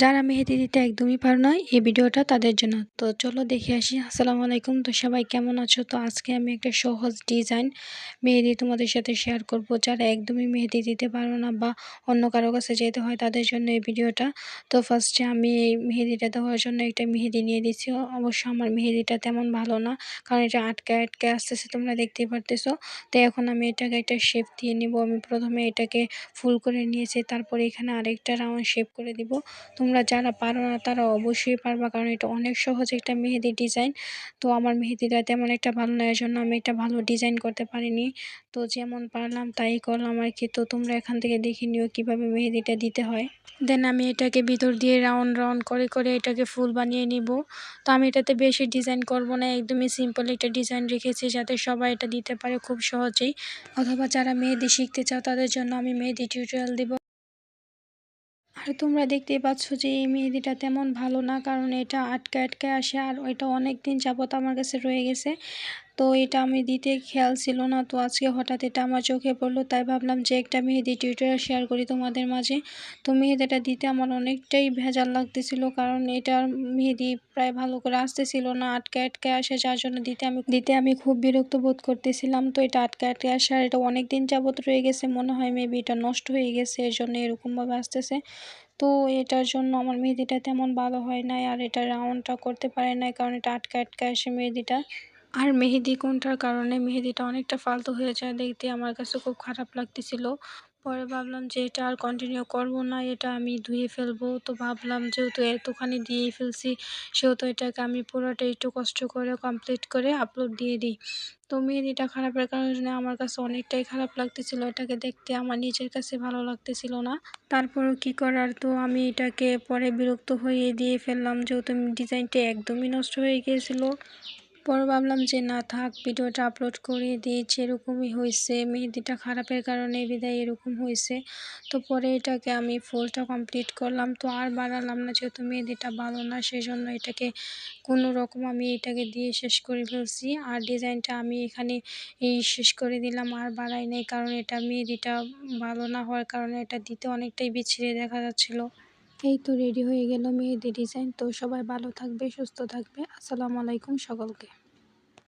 যারা মেহেদি দিতে একদমই পারে না, এই ভিডিওটা তাদের জন্য। তো চলো দেখে আসি। আসসালামু আলাইকুম। তো সবাই কেমন আছো? তো আজকে আমি একটা সহজ ডিজাইন মেহেদি তোমাদের সাথে শেয়ার করব। যারা একদমই মেহেদি দিতে পারো না বা অন্য কারো কাছে যেতে হয় তাদের জন্য এই ভিডিওটা। তো ফার্স্টে আমি এই মেহেদিটা দেওয়ার জন্য একটা মেহেদি নিয়ে দিচ্ছি। অবশ্য আমার মেহেদিটা তেমন ভালো না, কারণ এটা আটকে আটকে আসতেছে, তোমরা দেখতেই পারতেছো। তো এখন আমি এটাকে একটা শেপ দিয়ে নিব। আমি প্রথমে এটাকে ফুল করে নিয়েছি, তারপরে এখানে আরেকটা রাউন্ড শেপ করে দিব। তোমরা যারা পারো না তারা অবশ্যই পারবা, কারণ এটা অনেক সহজ একটা মেহেদি ডিজাইন। তো আমার মেহেদিটা তেমন একটা ভালো না, এর জন্য আমি একটা ভালো ডিজাইন করতে পারিনি। তো যেমন পারলাম তাই করলাম আর কি। তো তোমরা এখান থেকে দেখে নিও কীভাবে মেহেদিটা দিতে হয়। দেন আমি এটাকে ভিতর দিয়ে রাউন্ড রাউন্ড করে করে এটাকে ফুল বানিয়ে নিব। তো আমি এটাতে বেশি ডিজাইন করব না, একদমই সিম্পল একটা ডিজাইন রেখেছি যাতে সবাই এটা দিতে পারে খুব সহজেই। অথবা যারা মেহেদি শিখতে চাও তাদের জন্য আমি মেহেদি টিউটোরিয়াল দেব। আর তোমরা দেখতেই পাচ্ছ যে এই মেহেদিটা তেমন ভালো না, কারণ এটা আটকে আটকে আসে আর এটা অনেক দিন যাবত আমার কাছে রয়ে গেছে। তো এটা আমি দিতে খেয়াল ছিল না, তো আজকে হঠাৎ এটা আমার চোখে পড়লো, তাই ভাবলাম যে একটা মেহেদি টিউটোরিয়াল শেয়ার করি তোমাদের মাঝে। তো মেহেদিটা দিতে আমার অনেকটাই ভেজাল লাগতেছিল, কারণ এটার মেহেদি প্রায় ভালো করে আসতেছিল না, আটকে আটকে আসে, যার জন্য দিতে আমি খুব বিরক্ত বোধ করতেছিলাম। তো এটা আটকে আটকে আসে আর এটা অনেক দিন যাবত রয়ে গেছে, মনে হয় মেবি এটা নষ্ট হয়ে গেছে, এর জন্য এরকমভাবে আসতেছে। তো এটার জন্য আমার মেহেদিটা তেমন ভালো হয় নাই, আর এটা রাউন্ডটা করতে পারে নাই, কারণ এটা আটকে আটকে আসে মেহেদিটা। আর মেহেদি কোনটার কারণে মেহেদিটা অনেকটা ফালতু হয়ে যায় দেখতে, আমার কাছে খুব খারাপ লাগতেছিল। পরে ভাবলাম যে এটা আর কন্টিনিউ করব না, এটা আমি ধুয়ে ফেলবো। তো ভাবলাম যেহেতু এতখানি দিয়েই ফেলছি, সেহেতু এটাকে আমি পুরোটা একটু কষ্ট করে কমপ্লিট করে আপলোড দিয়ে দিই। তো মেহেদিটা খারাপের কারণে আমার কাছে অনেকটাই খারাপ লাগতেছিল, এটাকে দেখতে আমার নিজের কাছে ভালো লাগতেছিল না। তারপরও কি করার, তো আমি এটাকে পরে বিরক্ত হয়ে দিয়ে ফেললাম, যেহেতু ডিজাইনটা একদমই নষ্ট হয়ে গিয়েছিলো। পরে ভাবলাম যে না থাক, ভিডিওটা আপলোড করে দিয়েছি, এরকমই হয়েছে, মেহেদিটা খারাপের কারণে বিদায় এরকম হয়েছে। তো পরে এটাকে আমি ফুলটা কমপ্লিট করলাম, তো আর বাড়ালাম না, যেহেতু মেহেদিটা ভালো না, সেই জন্য এটাকে কোনো রকম আমি এটাকে দিয়ে শেষ করে ফেলছি। আর ডিজাইনটা আমি এখানে শেষ করে দিলাম, আর বাড়াই নাই, কারণ এটা মেহেদিটা ভালো না হওয়ার কারণে এটা দিতে অনেকটাই বিচ্ছিরি দেখা যাচ্ছিলো। এই তো রেডি হয়ে গেল মেহেদি ডিজাইন। তো সবাই ভালো থাকবে, সুস্থ থাকবে। আসসালামু আলাইকুম সকলকে।